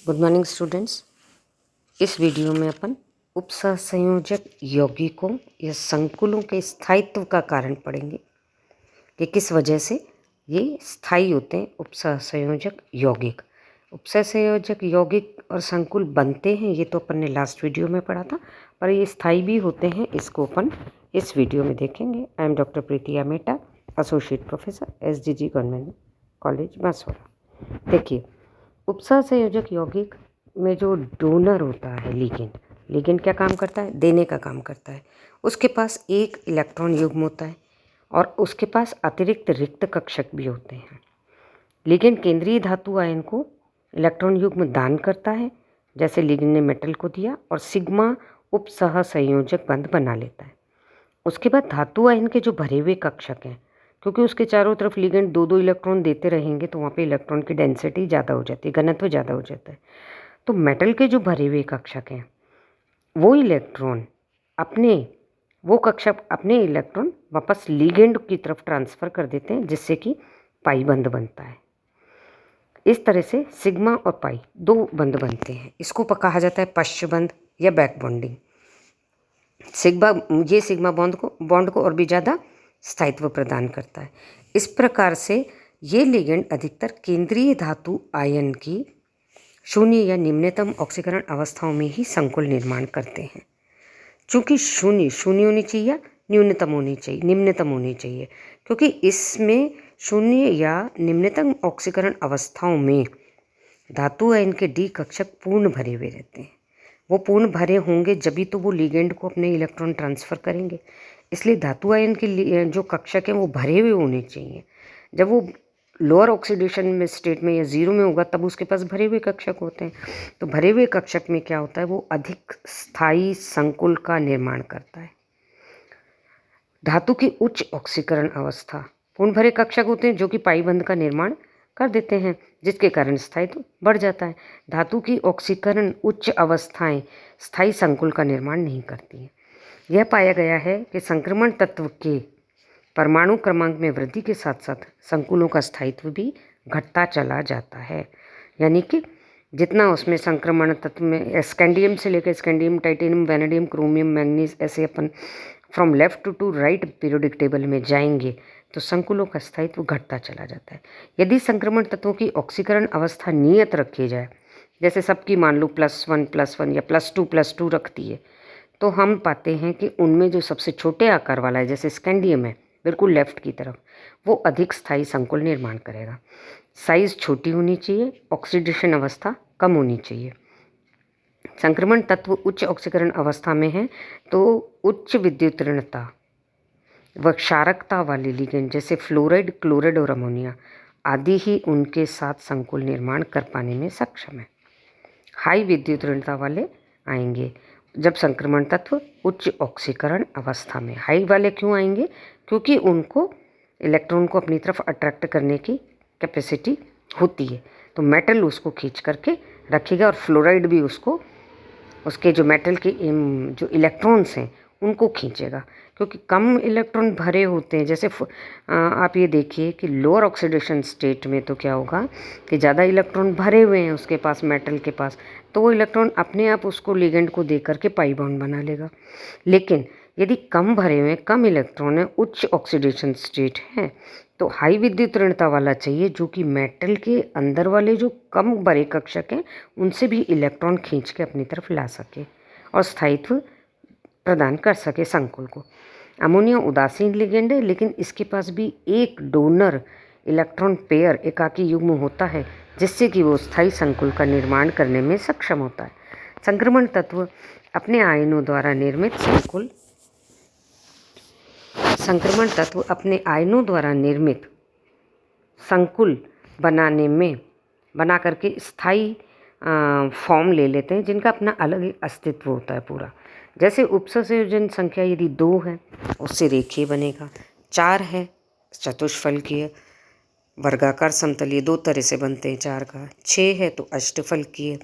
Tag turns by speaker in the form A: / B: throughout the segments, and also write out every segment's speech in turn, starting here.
A: Good morning students. इस video में अपन उपसहसंयोजक यौगिकों या संकुलों के स्थायित्व का कारण पढ़ेंगे कि किस वजह से ये स्थायी होते हैं। उपसहसंयोजक यौगिक और संकुल बनते हैं, ये तो अपन ने लास्ट वीडियो में पढ़ा था, पर ये स्थायी भी होते हैं, इसको अपन इस वीडियो में देखेंगे। I am doctor Preeti Ameta, associate professor, SDG government college Banswara. देखिए, उपसहसंयोजक यौगिक में जो डोनर होता है लिगेंड क्या काम करता है? देने का काम करता है। उसके पास एक इलेक्ट्रॉन युग्म होता है और उसके पास अतिरिक्त रिक्त कक्षक भी होते हैं। लिगेंड केंद्रीय धातु आयन को इलेक्ट्रॉन युग्म दान करता है, जैसे लिगेंड ने मेटल को दिया, और सिग्मा उपसहसंयोजक बंध बना लेता है। उसके बाद धातु आयन के जो भरे हुए कक्षक हैं, क्योंकि उसके चारों तरफ लिगेंड दो दो इलेक्ट्रॉन देते रहेंगे तो वहाँ पे इलेक्ट्रॉन की डेंसिटी ज़्यादा हो जाती है, घनत्व ज़्यादा हो जाता है। तो मेटल के जो भरे हुए कक्षक हैं, वो कक्षक अपने इलेक्ट्रॉन वापस लिगेंड की तरफ ट्रांसफ़र कर देते हैं, जिससे कि पाई बंध बनता है। इस तरह से सिग्मा और पाई दो बंध बनते हैं। इसको कहा जाता है पश्च बंध या बैक बॉन्डिंग। सिग्मा बॉन्ड को और भी ज़्यादा स्थायित्व प्रदान करता है। इस प्रकार से ये लिगेंड अधिकतर केंद्रीय धातु आयन की शून्य या निम्नतम ऑक्सीकरण अवस्थाओं में ही संकुल निर्माण करते हैं। चूँकि शून्य होनी चाहिए या निम्नतम होनी चाहिए, क्योंकि इसमें शून्य या निम्नतम ऑक्सीकरण अवस्थाओं में धातु आयन के डी कक्षक पूर्ण भरे हुए रहते हैं। वो पूर्ण भरे होंगे जभी तो वो लिगेंड को अपने इलेक्ट्रॉन ट्रांसफ़र करेंगे। इसलिए धातु आयन के जो कक्षक हैं वो भरे हुए होने चाहिए। जब वो लोअर ऑक्सीडेशन में स्टेट में या ज़ीरो में होगा तब उसके पास भरे हुए कक्षक होते हैं। तो भरे हुए कक्षक में क्या होता है, वो अधिक स्थायी संकुल का निर्माण करता है। धातु की उच्च ऑक्सीकरण अवस्था पूर्ण भरे कक्षक होते हैं, जो कि पाई बंध का निर्माण कर देते हैं, जिसके कारण स्थायित्व बढ़ जाता है। धातु की ऑक्सीकरण उच्च अवस्थाएं स्थायी संकुल का निर्माण नहीं करती हैं। यह पाया गया है कि संक्रमण तत्व के परमाणु क्रमांक में वृद्धि के साथ साथ संकुलों का स्थायित्व भी घटता चला जाता है। यानी कि जितना उसमें संक्रमण तत्व में स्कैंडियम से लेकर scandium, titanium, vanadium, chromium, manganese, ऐसे अपन from left to right periodic table में जाएंगे तो संकुलों का स्थायित्व घटता चला जाता है। यदि संक्रमण तत्वों की ऑक्सीकरण अवस्था नियत रखी जाए, जैसे सबकी मान लो +1+1 या +2+2 रखती है, तो हम पाते हैं कि उनमें जो सबसे छोटे आकार वाला है, जैसे स्कैंडियम है बिल्कुल लेफ्ट की तरफ, वो अधिक स्थायी संकुल निर्माण करेगा। साइज छोटी होनी चाहिए, ऑक्सीडेशन अवस्था कम होनी चाहिए। संक्रमण तत्व उच्च ऑक्सीकरण अवस्था में है तो उच्च विद्युत ऋणता व क्षारकता वाले लिगेंड जैसे फ्लोराइड, क्लोराइड और अमोनिया आदि ही उनके साथ संकुल निर्माण कर पाने में सक्षम है। हाई विद्युत ऋणता वाले आएंगे जब संक्रमण तत्व उच्च ऑक्सीकरण अवस्था में। हाई वाले क्यों आएंगे? क्योंकि उनको इलेक्ट्रॉन को अपनी तरफ अट्रैक्ट करने की कैपेसिटी होती है, तो मेटल उसको खींच करके रखेगा और फ्लोराइड भी उसके जो मेटल के जो इलेक्ट्रॉन्स हैं उनको खींचेगा, क्योंकि कम इलेक्ट्रॉन भरे होते हैं। जैसे आप ये देखिए कि लोअर ऑक्सीडेशन स्टेट में तो क्या होगा कि ज़्यादा इलेक्ट्रॉन भरे हुए हैं उसके पास, मेटल के पास, तो वो इलेक्ट्रॉन अपने आप उसको लिगेंड को दे करके पाई बॉन्ड बना लेगा। लेकिन यदि कम भरे हुए, कम इलेक्ट्रॉन है, उच्च ऑक्सीडेशन स्टेट है, तो हाई विद्युत ऋणता वाला चाहिए, जो कि मेटल के अंदर वाले जो कम भरे कक्षक हैं उनसे भी इलेक्ट्रॉन खींच के अपनी तरफ ला सके और स्थायित्व प्रदान कर सके संकुल को। अमोनिया उदासीन लिगेंड है, लेकिन इसके पास भी एक डोनर इलेक्ट्रॉन पेयर एकाकी युग्म होता है, जिससे कि वो स्थायी संकुल का निर्माण करने में सक्षम होता है। संक्रमण तत्व अपने आयनों द्वारा निर्मित संकुल बना करके स्थायी फॉर्म ले लेते हैं, जिनका अपना अलग अस्तित्व होता है पूरा। जैसे उपसंयोजन संख्या यदि 2 है उससे रेखीय बनेगा, 4 है चतुष्फलकीय, वर्गाकार समतलीय, 2 तरह से बनते हैं 4 का, 6 है तो अष्टफलकीय।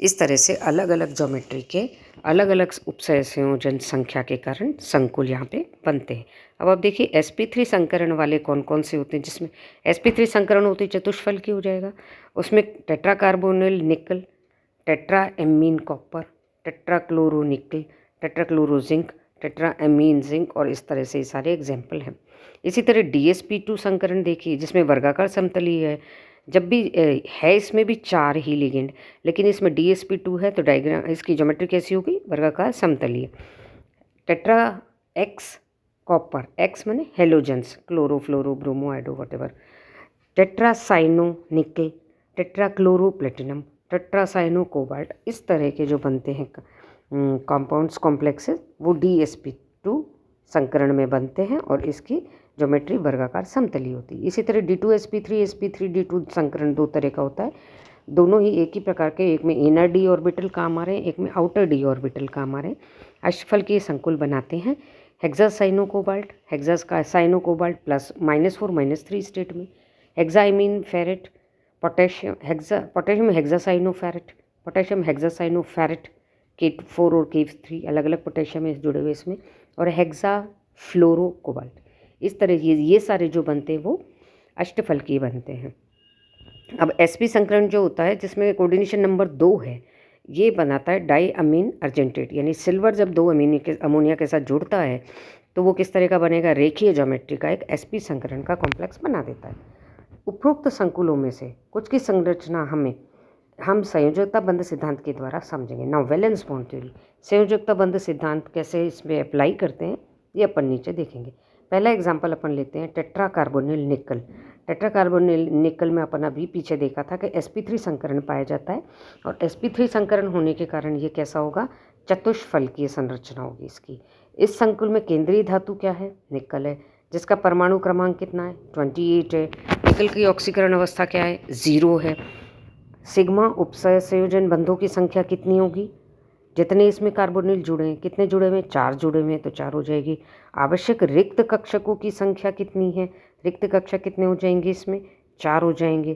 A: इस तरह से अलग अलग ज्योमेट्री के अलग अलग उपसंयोजन संख्या के कारण संकुल यहाँ पे बनते हैं। अब आप देखिए sp3 संकरण वाले कौन कौन से होते हैं। जिसमें sp3 संकरण होती है चतुष्फलकीय हो जाएगा, उसमें tetracarbonyl nickel tetra amine copper, tetra chloro nickel, tetra chloro zinc, tetra amine zinc, और इस तरह से ये सारे एग्जाम्पल हैं। इसी तरह DsP2 संकरण देखिए, जिसमें वर्गाकार समतलीय है। जब भी है इसमें भी 4 ही लिगेंड, लेकिन इसमें DsP2 है तो डायग्राम इसकी ज्योमेट्री कैसी होगी, वर्गाकार समतलीय। टेट्रा एक्स कॉपर, एक्स माने halogens, chloro fluoro bromo iodo whatever. Tetra cyano nickel, tetra chloro platinum, tetra cyano cobalt, इस तरह के जो बनते हैं कंपाउंड्स कॉम्प्लेक्सेस वो DsP2 संकरण में बनते हैं और इसकी ज्योमेट्री वर्गाकार समतली होती है। इसी तरह D2sp3 sp3d2 संकरण दो तरह का होता है, दोनों ही एक ही प्रकार के, एक में इनर डी ऑर्बिटल काम आ रहे हैं, एक में आउटर डी ऑर्बिटल काम आ रहे हैं। अष्टफल के संकुल बनाते हैं hexacyano cobalt, hexacyano cobalt plus -4 -3 state में, hexammine ferrate, potassium hexacyano ferrate, potassium hexacyano ferrate, K4 और K3 अलग अलग पोटेशियम है जुड़े हुए इसमें, और हेक्सा फ्लोरो कोबाल्ट। इस तरह ये सारे जो बनते हैं वो अष्टफल के बनते हैं। अब sp संकरण जो होता है जिसमें कोऑर्डिनेशन नंबर 2 है, ये बनाता है डाई अमीन अर्जेंटेट, यानी सिल्वर जब 2 अमोनिया के साथ जुड़ता है तो वो किस तरह का बनेगा, रेखीय ज्योमेट्री का एक sp संकरण का कॉम्प्लेक्स बना देता है। उपरोक्त संकुलों में से कुछ की संरचना हम संयोजकता बंध सिद्धांत के द्वारा समझेंगे। नाउ वैलेंस बॉन्ड थ्योरी, संयोजकता बंध सिद्धांत कैसे इसमें अप्लाई करते हैं ये अपन नीचे देखेंगे। पहला एग्जांपल अपन लेते हैं टेट्रा कार्बोनिल निकल। टेट्रा कार्बोनिल निकल में अपन अभी पीछे देखा था कि sp3 संकरण पाया जाता है, और sp3 संकरण होने के कारण ये कैसा होगा, चतुष्फलकीय संरचना होगी इसकी। इस संकुल में केंद्रीय धातु क्या है, निकल है, जिसका परमाणु क्रमांक कितना है, 28 है। निकल की ऑक्सीकरण अवस्था क्या है, 0 है। सिग्मा उपसय संयोजन बंधों की संख्या कितनी होगी, जितने इसमें कार्बोनिल जुड़े हैं, कितने जुड़े हुए हैं, 4 जुड़े हुए हैं तो 4 हो जाएगी। आवश्यक रिक्त कक्षकों की संख्या कितनी है, रिक्त कक्षक कितने हो जाएंगे इसमें, 4 हो जाएंगे।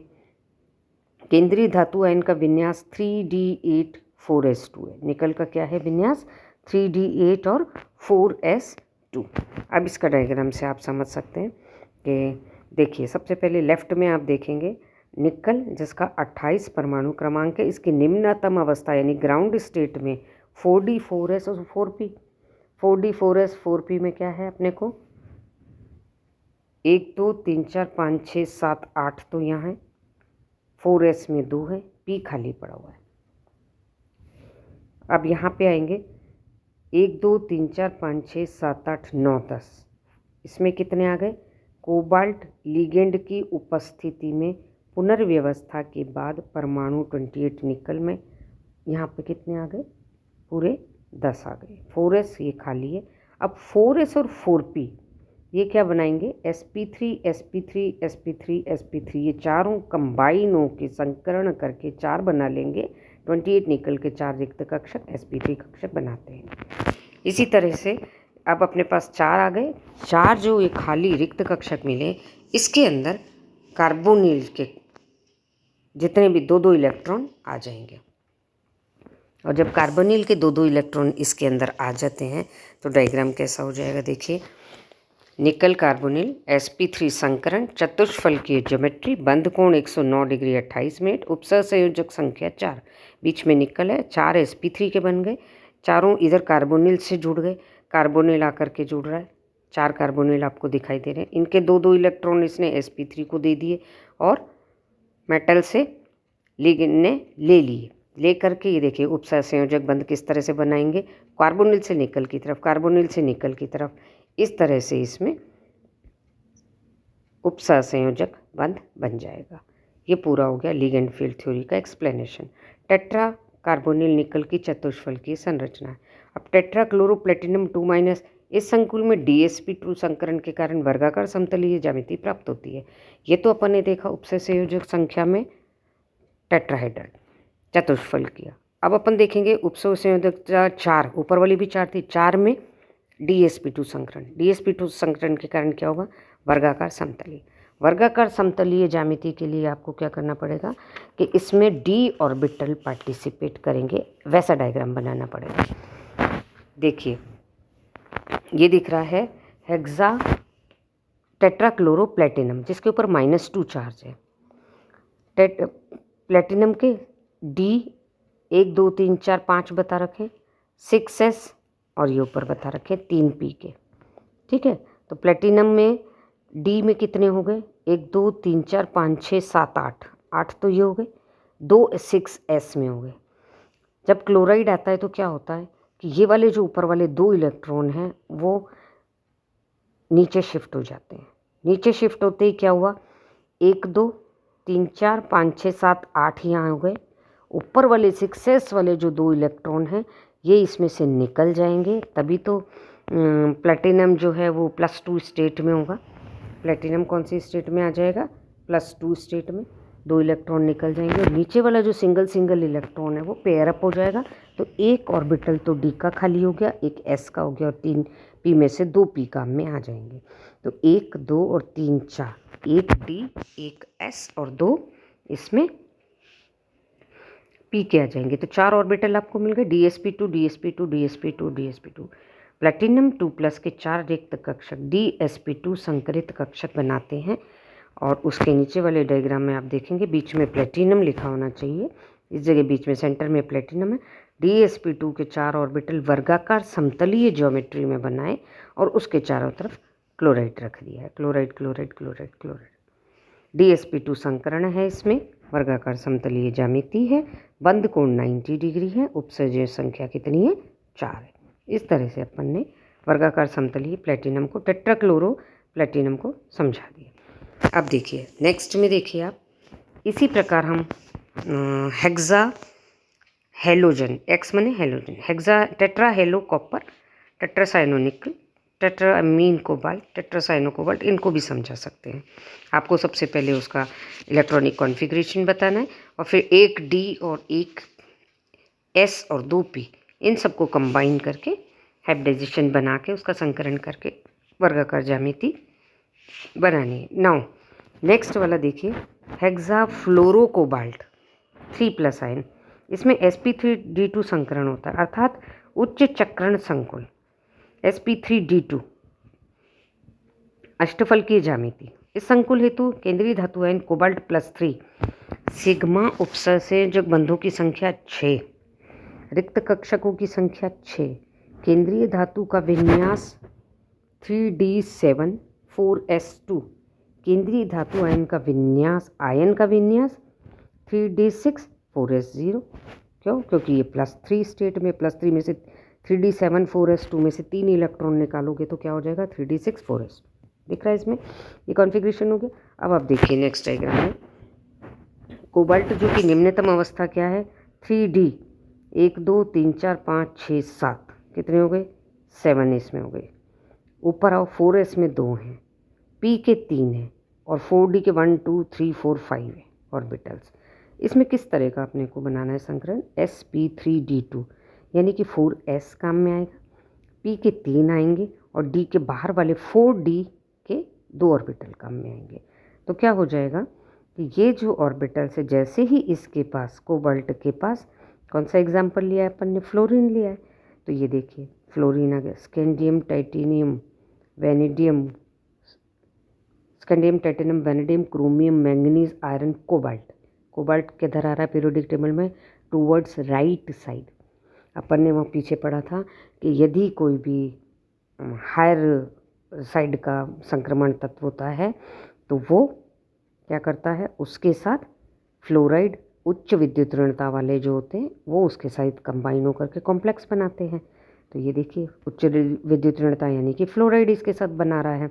A: केंद्रीय धातु आयन का विन्यास 3d8 4s2 है। निकल का क्या है विन्यास, 3d8 और 4s2। अब इसका डायग्राम से आप समझ सकते हैं कि देखिए, सबसे पहले लेफ्ट में आप देखेंगे निकल जिसका 28 परमाणु क्रमांक है, इसकी निम्नतम अवस्था यानी ग्राउंड स्टेट में 4d 4s और 4p। 4d 4s 4p में क्या है अपने को, 1 2 3 4 5 6 7 8 तो यहाँ है, 4s में 2 है, p खाली पड़ा हुआ है। अब यहाँ पे आएंगे 1 2 3 4 5 6 7 8 9 10, इसमें कितने आ गए, कोबाल्ट लिगेंड की उपस्थिति में पुनर्व्यवस्था के बाद परमाणु 28 निकल में यहाँ पे कितने आ गए, पूरे 10 आ गए। 4s ये खाली है। अब 4s और 4p ये क्या बनाएंगे, sp3 sp3 sp3 sp3, ये चारों कंबाइन होकर संकरण करके 4 बना लेंगे। 28 निकल के 4 रिक्त कक्षक sp3 कक्षक बनाते हैं। इसी तरह से अब अपने पास 4 आ गए, 4 जो ये खाली रिक्त कक्षक मिले इसके अंदर कार्बोनिल के जितने भी 2-2 इलेक्ट्रॉन आ जाएंगे, और जब कार्बोनिल के 2-2 इलेक्ट्रॉन इसके अंदर आ जाते हैं तो डायग्राम कैसा हो जाएगा, देखिए निकल कार्बोनिल sp3 संकरण, चतुष्फलकीय ज्योमेट्री, बंध कोण 109 डिग्री 28 मिनट, उपसह संयोजक संख्या 4, बीच में निकल है, 4 sp3 के बन गए, चारों इधर कार्बोनिल से जुड़ गए, कार्बोनिल आकर के जुड़ रहा है, 4 कार्बोनिल आपको दिखाई दे रहे हैं, इनके 2-2 इलेक्ट्रॉन इसने sp3 को दे दिए और मेटल से लिगेंड ने ले लिए, ले करके ये देखिए उपसह संयोजक बंध किस तरह से बनाएंगे, कार्बोनिल से निकल की तरफ, कार्बोनिल से निकल की तरफ, इस तरह से इसमें उपसह संयोजक बंध बन जाएगा। ये पूरा हो गया लिगेंड फील्ड थ्योरी का एक्सप्लेनेशन। टेट्रा कार्बोनिल निकल की चतुष्फल की संरचना। अब टेट्रा क्लोरोप्लेटिनम 2- इस संकुल में DsP2 संकरण के कारण वर्गाकार समतलीय ज्यामिति प्राप्त होती है। ये तो अपन ने देखा उपसह संयोजक संख्या में टेट्राहेड्रल चतुष्फल किया। अब अपन देखेंगे उपसह संयोजक 4, ऊपर वाली भी 4 थी, 4 में DsP2 संकरण। DsP2 संकरण के कारण क्या होगा, वर्गाकार समतलीय। वर्गाकार समतलीय ज्यामिति के लिए आपको क्या करना पड़ेगा कि इसमें d ऑर्बिटल पार्टिसिपेट करेंगे, वैसा डायग्राम बनाना पड़ेगा। देखिए ये दिख रहा है हेक्सा टेट्राक्लोरोप्लेटिनम जिसके ऊपर -2 चार्ज है। प्लेटिनम के d 1 2 3 4 5 बता रखे 6s और ये ऊपर बता रखे 3p के। ठीक है, तो प्लेटिनम में डी में कितने हो गए 1 2 3 4 5 6 7 8, 8 तो ये हो गए, 2 6s में हो गए। जब क्लोराइड आता है तो क्या होता है कि ये वाले जो ऊपर वाले 2 इलेक्ट्रॉन हैं वो नीचे शिफ्ट हो जाते हैं। नीचे शिफ्ट होते ही क्या हुआ 1 2 3 4 5 6 7 8 यहाँ हो गए। ऊपर वाले 6s वाले जो 2 इलेक्ट्रॉन हैं ये इसमें से निकल जाएंगे, तभी तो प्लेटिनम जो है वो +2 स्टेट में होगा। प्लेटिनम कौन सी स्टेट में आ जाएगा +2 स्टेट में। 2 इलेक्ट्रॉन निकल जाएंगे और नीचे वाला जो सिंगल इलेक्ट्रॉन है वो पेयर अप हो जाएगा। तो एक ऑर्बिटल तो डी का खाली हो गया, एक एस का हो गया और 3 पी में से 2 पी काम में आ जाएंगे। तो 1 2 और 3 4, 1 डी 1 एस और 2 इसमें पी के आ जाएंगे। तो 4 ऑर्बिटल आपको मिल गए DsP2 DsP2 DsP2 DsP2। Platinum 2+ के 4 रिक्त कक्षक DsP2 संकरित कक्षक बनाते हैं और उसके नीचे वाले डायग्राम में आप देखेंगे बीच में प्लेटिनम लिखा होना चाहिए। इस जगह बीच में सेंटर में प्लेटिनम है। DsP2 के 4 ऑर्बिटल वर्गाकार समतलीय ज्योमेट्री में बनाए और उसके चारों तरफ क्लोराइड रख दिया है। Chloride chloride chloride chloride. DsP2 संकरण है, इसमें वर्गाकार समतलीय ज्यामिति है, बंद कोण 90 डिग्री है, उपसर्जन संख्या कितनी है 4 है। इस तरह से अपन ने वर्गाकार समतलीय प्लेटिनम को टेट्राक्लोरो प्लेटिनम को समझा दिया। अब देखिए नेक्स्ट में देखिए आप इसी प्रकार हम हेक्सा हेलोजन, एक्स माने halogen, hexa tetra hello copper, tetracyano निकल, टेट्रामीन कोबाल्ट, टेट्रासाइनो कोबाल्ट, इनको भी समझा सकते हैं। आपको सबसे पहले उसका इलेक्ट्रॉनिक कॉन्फ़िगरेशन बताना है और फिर 1 डी और 1 एस और 2 पी इन सबको कंबाइन करके हाइब्रिडाइजेशन बना के उसका संकरण करके वर्गाकार ज्यामिति बनानी है। नाउ नेक्स्ट वाला देखिए हेक्सा फ्लोरोकोबाल्ट 3+ आयन, इसमें sp3d2 संकरण होता है अर्थात उच्च चक्रण संकुल। sp3d2 अष्टफल की ज्यामिति। इस संकुल हेतु केंद्रीय धातु आयन कोबाल्ट +3, सिग्मा उपसंयोजक बंधों की संख्या 6, रिक्त कक्षकों की संख्या 6, केंद्रीय धातु का विन्यास 3d7 4s2, केंद्रीय धातु आयन का विन्यास 3d6 4s0। क्यों? क्योंकि ये +3 स्टेट में +3 में से 3d7 4s2 में से 3 इलेक्ट्रॉन निकालोगे तो क्या हो जाएगा 3d6 4s2। दिख रहा है इसमें ये कॉन्फ़िगरेशन हो गया। अब आप देखिए नेक्स्ट डायग्राम में कोबाल्ट जो कि निम्नतम अवस्था क्या है 3d 1 2 3 4 5 6 7 कितने हो गए 7 इसमें हो गए। ऊपर आओ 4s में 2 हैं, p के 3 हैं और 4d के 1 2 3 4 5 है ऑर्बिटल्स। इसमें किस तरह का अपने को बनाना है संकरण sp3d2 यानी कि 4s काम में आएगा, p के 3 आएंगे और d के बाहर वाले 4d के 2 ऑर्बिटल काम में आएंगे। तो क्या हो जाएगा कि ये जो ऑर्बिटल्स है जैसे ही इसके पास कोबाल्ट के पास कौन सा एग्जाम्पल लिया है अपन ने फ्लोरीन लिया है, तो ये देखिए फ्लोरीन आ गया, scandium titanium vanadium, scandium titanium vanadium chromium manganese iron cobalt. Cobalt किधर आ रहा है पीरियोडिक टेबल में टूवर्ड्स राइट साइड। अपन ने वहाँ पीछे पढ़ा था कि यदि कोई भी हायर साइड का संक्रमण तत्व होता है तो वो क्या करता है उसके साथ फ्लोराइड उच्च विद्युत ऋणता वाले जो होते हैं वो उसके साथ कंबाइन होकर के कॉम्प्लेक्स बनाते हैं। तो ये देखिए उच्च विद्युत ऋणता यानी कि फ्लोराइड इसके साथ बना रहा है।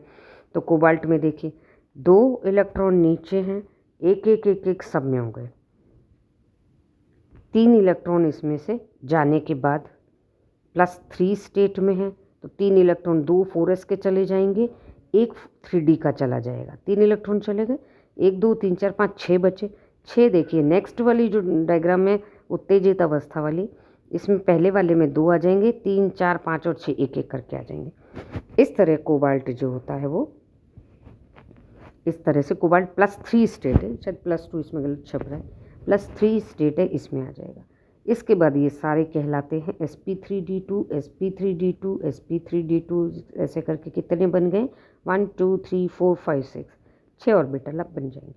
A: तो कोबाल्ट में देखिए 2 इलेक्ट्रॉन नीचे हैं, एक एक एक एक सब में हो गए, 3 इलेक्ट्रॉन इसमें से जाने के बाद +3 स्टेट में है तो 3 इलेक्ट्रॉन 2 4s के चले जाएंगे, एक 3d का चला जाएगा, 3 इलेक्ट्रॉन चले गए, 1 2 3 4 5 6 बचे। 6 देखिए नेक्स्ट वाली जो डायग्राम में उत्तेजित अवस्था वाली इसमें पहले वाले में 2 आ जाएंगे, 3 4 5 और 6 एक एक करके आ जाएंगे। इस तरह कोबाल्ट जो होता है वो इस तरह से कोबाल्ट +3 स्टेट है, शायद +2 इसमें गलत छप रहा है, +3 स्टेट है इसमें आ जाएगा। इसके बाद ये सारे कहलाते हैं sp3d2 sp3d2 sp3d2 ऐसे करके कितने बन गए 1 2 3 4 5 6 ऑर्बिटल अब बन जाएंगे।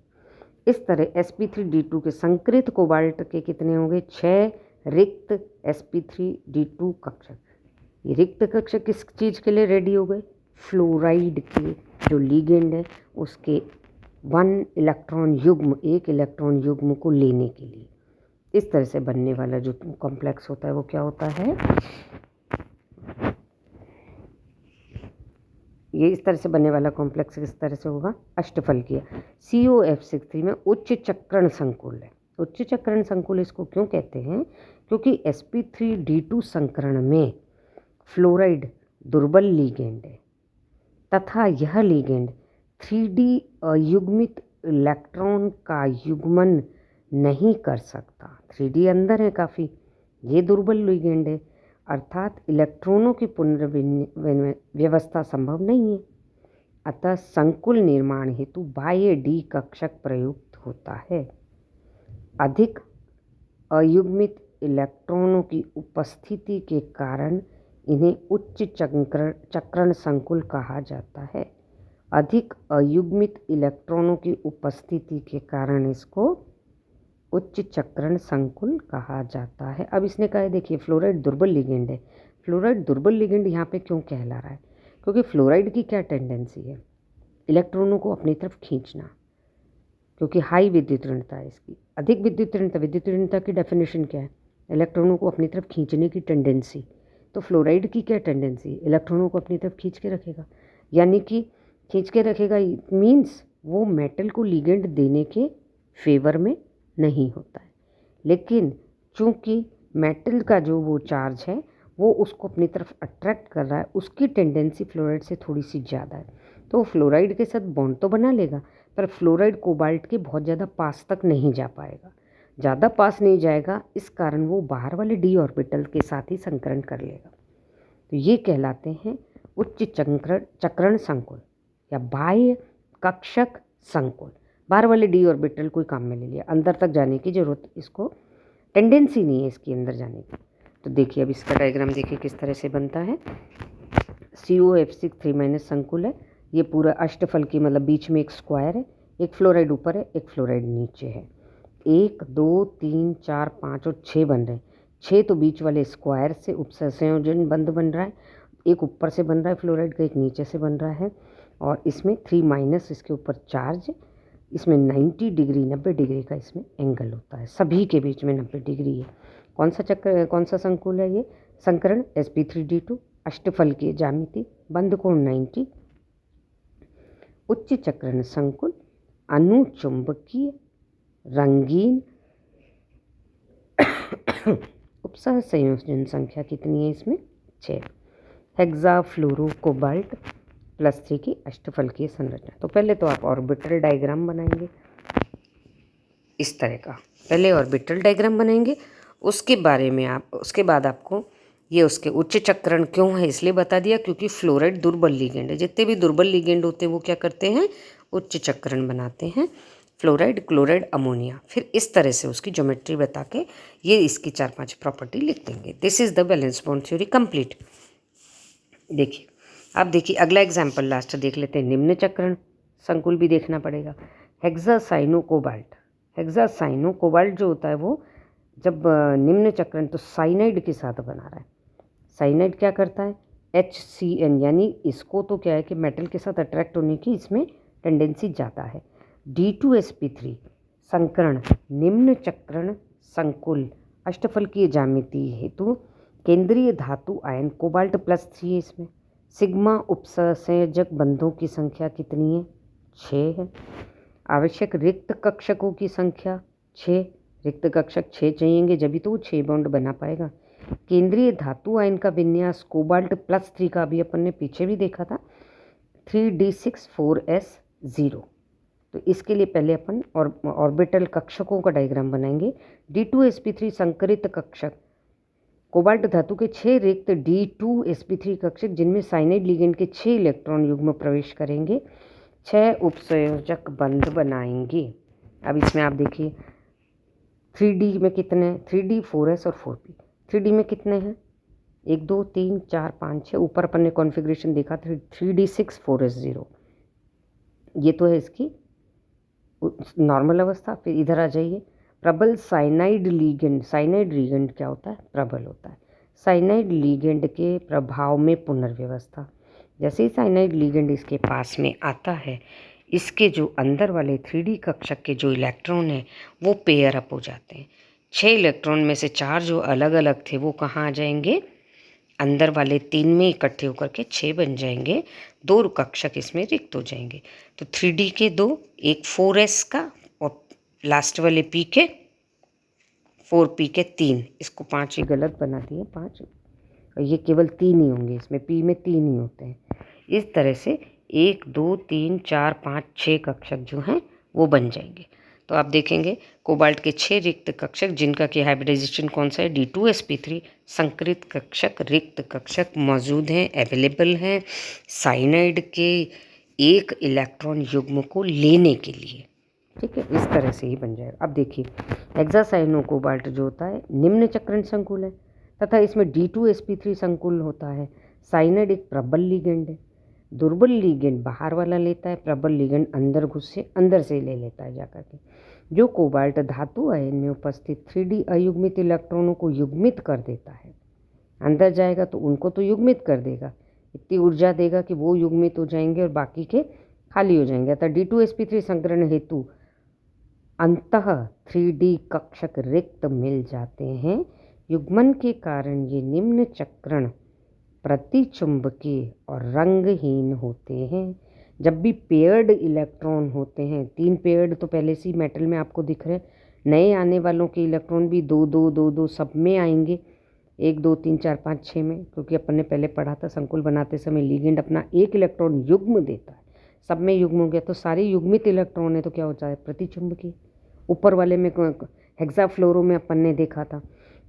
A: इस तरह sp3d2 के संकृत कोबाल्ट के कितने होंगे 6 रिक्त sp3d2 कक्षक। ये रिक्त कक्षक किस चीज़ के लिए रेडी हो गए? फ्लोराइड के जो लिगेंड है उसके एक इलेक्ट्रॉन युग्म को लेने के लिए। इस तरह से बनने वाला जो कॉम्प्लेक्स होता है वो क्या होता है? ये इस तरह से बनने वाला कॉम्प्लेक्स किस तरह से होगा? अष्टफलकीय। COF63 में उच्च चक्रण संकुल है। उच्च चक्रण संकुल इसको क्यों कहते हैं? क्योंकि sp3d2 संकरण में फ्लोराइड दुर्बल लिगेंड है तथा यह लिगेंड 3D अयुग्मित इलेक्ट्रॉन का युग्मन नहीं कर सकता। 3D अंदर है काफ़ी, ये दुर्बल लिगेंड है, अर्थात इलेक्ट्रॉनों की पुनर्व्यवस्था संभव नहीं है। अतः संकुल निर्माण हेतु बाह्य डी कक्षक प्रयुक्त होता है। अधिक अयुग्मित इलेक्ट्रॉनों की उपस्थिति के कारण इन्हें उच्च चक्रण संकुल कहा जाता है। अधिक अयुग्मित इलेक्ट्रॉनों की उपस्थिति के कारण इसको उच्च चक्रण संकुल कहा जाता है। अब इसने कहा है, देखिए फ्लोराइड दुर्बल लिगेंड है। फ्लोराइड दुर्बल लिगेंड यहाँ पे क्यों कहला रहा है? क्योंकि फ्लोराइड की क्या टेंडेंसी है? इलेक्ट्रॉनों को अपनी तरफ खींचना, क्योंकि हाई विद्युत ऋणता है इसकी। अधिक विद्युत ऋणता की डेफिनेशन क्या है? इलेक्ट्रॉनों को अपनी तरफ खींचने की टेंडेंसी। तो फ्लोराइड की क्या टेंडेंसी? इलेक्ट्रॉनों को अपनी तरफ खींच के रखेगा, यानी कि खींच के रखेगा मीन्स वो मेटल को लिगेंड देने के फेवर में नहीं होता है। लेकिन चूंकि मेटल का जो वो चार्ज है वो उसको अपनी तरफ अट्रैक्ट कर रहा है, उसकी टेंडेंसी फ्लोराइड से थोड़ी सी ज़्यादा है, तो फ्लोराइड के साथ बॉन्ड तो बना लेगा, पर फ्लोराइड कोबाल्ट के बहुत ज़्यादा पास तक नहीं जा पाएगा। ज़्यादा पास नहीं जाएगा, इस कारण वो बाहर वाले डी ऑर्बिटल के साथ ही संकरण कर लेगा। तो ये कहलाते हैं उच्च चक्रण संकुल या बाह्य कक्षक संकुल। बाहर वाले डी ऑर्बिटल कोई काम में ले लिया, अंदर तक जाने की जरूरत, इसको टेंडेंसी नहीं है इसकी अंदर जाने की। तो देखिए अब इसका डायग्राम देखिए किस तरह से बनता है। COF63- संकुल है, ये पूरा अष्टफल की, मतलब बीच में एक स्क्वायर है, एक फ्लोराइड ऊपर है, एक फ्लोराइड नीचे है। 1 2 3 4 5 और 6 बन रहे हैं। 6 तो बीच वाले स्क्वायर से उपसंयोजन बंध बन रहा है, एक ऊपर से बन रहा है फ्लोराइड का, एक नीचे से बन रहा है, और इसमें 3- इसके ऊपर चार्ज। इसमें 90 डिग्री 90 डिग्री का इसमें एंगल होता है, सभी के बीच में 90 डिग्री है। कौन सा संकुल है ये? संकरण sp3d2, अष्टफल की ज्यामिति, बंध कोण 90, उच्च चक्रण संकुल, अनुचुंबकीय, रंगीन। उपसह संयोजन संख्या कितनी है इसमें? 6। हेक्सा फ्लोरो कोबाल्ट +3 की अष्टफल की संरचना। तो पहले तो आप ऑर्बिटल डायग्राम बनाएंगे इस तरह का, पहले ऑर्बिटल डायग्राम बनाएंगे, उसके बाद आपको ये उसके उच्च चक्रण क्यों है इसलिए बता दिया, क्योंकि फ्लोराइड दुर्बल लिगेंड है। जितने भी दुर्बल लिगेंड होते हैं वो क्या करते हैं? उच्च चक्रण बनाते हैं। फ्लोराइड, क्लोराइड, अमोनिया, फिर इस तरह से उसकी ज्योमेट्री बता के ये इसकी 4-5 प्रॉपर्टी लिख देंगे। This is the valence bond theory complete. देखिए अब देखिए अगला एग्जाम्पल लास्ट देख लेते हैं। निम्न चक्रण संकुल भी देखना पड़ेगा। हेक्सासाइनो कोबाल्ट जो होता है वो जब निम्न चक्रण, तो साइनाइड के साथ बना रहा है। साइनाइड क्या करता है? HCN, यानी इसको तो क्या है कि मेटल के साथ अट्रैक्ट होने की इसमें टेंडेंसी ज़्यादा है। D2sp3 संकरण निम्न चक्रण संकुल अष्टफल की ज्यामिति हेतु केंद्रीय धातु आयन कोबाल्ट +3 है इसमें। सिग्मा उपसंयोजक बंधों की संख्या कितनी है? 6 है। आवश्यक रिक्त कक्षकों की संख्या 6, रिक्त कक्षक 6 चाहिएंगे, जब तो वो 6 बॉन्ड बना पाएगा। केंद्रीय धातु आयन का विन्यास कोबाल्ट +3 का भी अपन ने पीछे भी देखा था, 3d6 4s0। तो इसके लिए पहले अपन ऑर्बिटल कक्षकों का डायग्राम बनाएंगे। D2sp3 संकरित कक्षक कोबाल्ट धातु के 6 रिक्त D2sp3 कक्षक, जिनमें साइनाइड लिगेंड के 6 इलेक्ट्रॉन युग्म प्रवेश करेंगे, 6 उपसंयोजक बंध बनाएंगे। अब इसमें आप देखिए 3D में कितने? 3D 4s और 4p। 3D में कितने हैं? 1 2 3 4 5 6। ऊपर अपन ने कॉन्फ़िगरेशन देखा था 3d6 4s0। ये तो है इसकी नॉर्मल अवस्था। फिर इधर आ जाइए, प्रबल साइनाइड लिगेंड क्या होता है? प्रबल होता है। साइनाइड लिगेंड के प्रभाव में पुनर्व्यवस्था, जैसे ही साइनाइड लिगेंड इसके पास में आता है, इसके जो अंदर वाले 3D कक्षक के जो इलेक्ट्रॉन हैं वो पेयर अप हो जाते हैं। 6 इलेक्ट्रॉन में से 4 जो अलग अलग थे वो कहाँ आ जाएंगे? अंदर वाले 3 में इकट्ठे होकर के 6 बन जाएंगे, 2 कक्षक इसमें रिक्त हो जाएंगे। तो 3D के 2, एक 4s का और लास्ट वाले p के 4p के 3, इसको 5 ही गलत बना दिए 5, और ये केवल 3 ही होंगे, इसमें p में 3 ही होते हैं। इस तरह से 1 2 3 4 5 6 कक्षक जो हैं वो बन जाएंगे। तो आप देखेंगे कोबाल्ट के 6 रिक्त कक्षक, जिनका कि हाइब्रिडाइजेशन कौन सा है? D2sp3 संकृत कक्षक, रिक्त कक्षक मौजूद हैं, अवेलेबल हैं साइनाइड के एक इलेक्ट्रॉन युग्म को लेने के लिए। ठीक है, इस तरह से ही बन जाएगा। अब देखिए हेक्सासाइनो कोबाल्ट जो होता है निम्न चक्रण संकुल है तथा इसमें D2sp3 संकुल होता है। साइनाइड एक प्रबल लिगेंड है। दुर्बल लिगेंड बाहर वाला लेता है, प्रबल लिगेंड अंदर से ले लेता है जाकर के। जो कोबाल्ट धातु आयन में उपस्थित 3D अयुग्मित इलेक्ट्रॉनों को युग्मित कर देता है, अंदर जाएगा तो उनको तो युग्मित कर देगा, इतनी ऊर्जा देगा कि वो युग्मित हो जाएंगे और बाकी के खाली हो जाएंगे। अतः D2sp3 संकरण हेतु अंतः 3D कक्षक रिक्त मिल जाते हैं। युग्मन के कारण ये निम्न चक्रण प्रतिचुंबकीय और रंगहीन होते हैं। जब भी पेयर्ड इलेक्ट्रॉन होते हैं, 3 पेयर्ड तो पहले से मेटल में आपको दिख रहे हैं, नए आने वालों के इलेक्ट्रॉन भी 2 2 2 2 सब में आएंगे, 1 2 3 4 5 6 में, क्योंकि अपन ने पहले पढ़ा था संकुल बनाते समय लिगेंड अपना एक इलेक्ट्रॉन युग्म देता है, सब में युग्म हो गया तो सारे युग्मित इलेक्ट्रॉन है तो क्या होता है? प्रतिचुंबकीय। ऊपर वाले में हेक्साफ्लोरो में अपन ने देखा था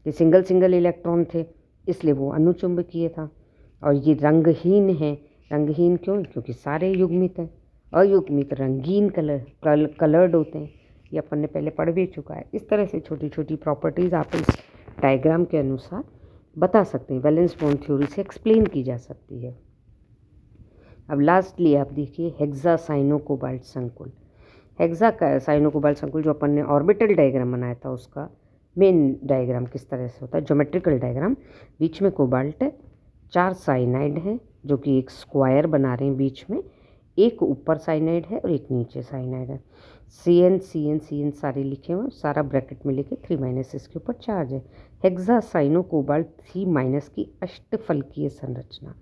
A: कि सिंगल इलेक्ट्रॉन थे, इसलिए वो अनुचुंबकीय था। और ये रंगहीन है। रंगहीन क्यों? क्योंकि सारे युग्मित हैं। अयुग्मित रंगीन कलर्ड होते हैं, ये अपन ने पहले पढ़ भी चुका है। इस तरह से छोटी छोटी प्रॉपर्टीज़ आप इस डायग्राम के अनुसार बता सकते हैं, वैलेंस बॉन्ड थ्योरी से एक्सप्लेन की जा सकती है। अब लास्टली आप देखिए हेक्सासाइनो कोबाल्ट संकुल। हेक्सासाइनो कोबाल्ट संकुल जो अपन ने ऑर्बिटल डायग्राम बनाया था उसका मेन डायग्राम किस तरह से होता है? Geometrical diagram. बीच में कोबाल्ट है, 4 साइनाइड हैं जो कि एक स्क्वायर बना रहे हैं बीच में, एक ऊपर साइनाइड है और एक नीचे साइनाइड है। CN सारे लिखे हुए, सारा ब्रैकेट में लिखे, 3 इसके ऊपर चार्ज है। हेक्सासाइनो कोबाल्ट 3 की अष्टफलकीय संरचना।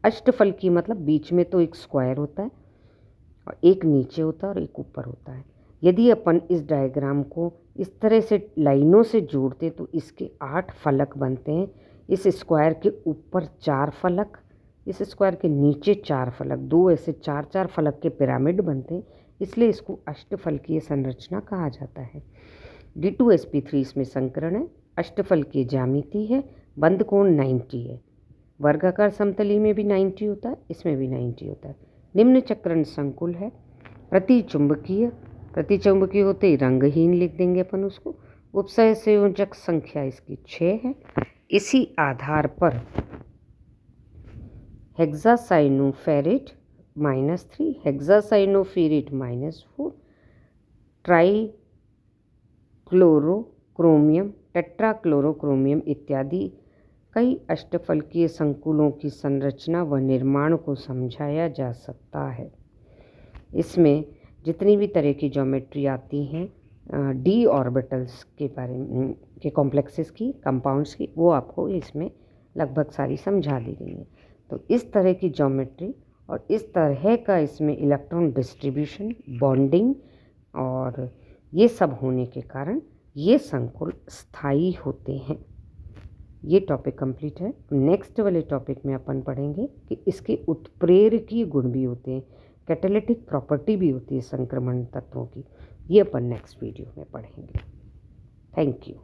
A: अष्टफलकीय मतलब बीच में तो एक स्क्वायर होता है और एक नीचे होता है और एक ऊपर होता है। यदि अपन इस डायग्राम को इस तरह से लाइनों से जोड़ते तो इसके 8 फलक बनते हैं। इस स्क्वायर के ऊपर 4 फलक, इस स्क्वायर के नीचे 4 फलक, 2 ऐसे 4 फलक के पिरामिड बनते हैं, इसलिए इसको अष्टफलकीय संरचना कहा जाता है। D2sp3 इसमें संकरण है, अष्टफलकीय ज्यामिति है, बंद कोण 90 है, वर्गाकार समतली में भी 90 होता है, इसमें भी 90 होता है। निम्न चक्रण संकुल है, प्रतिचुंबकीय होते ही रंगहीन लिख देंगे अपन उसको। उपसय संयोजक संख्या इसकी 6 है। इसी आधार पर हेक्सासाइनोफेरेट -3, हेक्सासाइनोफेरेट -4, ट्राइक्लोरोक्रोमियम, टेट्राक्लोरोक्रोमियम इत्यादि कई अष्टफलकीय संकुलों की संरचना व निर्माण को समझाया जा सकता है। इसमें जितनी भी तरह की ज्योमेट्री आती हैं डी ऑर्बिटल्स के बारे में, के कॉम्प्लेक्सेस की, कंपाउंड्स की, वो आपको इसमें लगभग सारी समझा दी गई है। तो इस तरह की ज्योमेट्री और इस तरह का इसमें इलेक्ट्रॉन डिस्ट्रीब्यूशन, बॉन्डिंग और ये सब होने के कारण ये संकुल स्थायी होते हैं। ये टॉपिक कंप्लीट है। नेक्स्ट वाले टॉपिक में अपन पढ़ेंगे कि इसके उत्प्रेरकीय गुण भी होते हैं, कैटालिटिक प्रॉपर्टी भी होती है संक्रमण तत्वों की। ये अपन नेक्स्ट वीडियो में पढ़ेंगे। Thank you.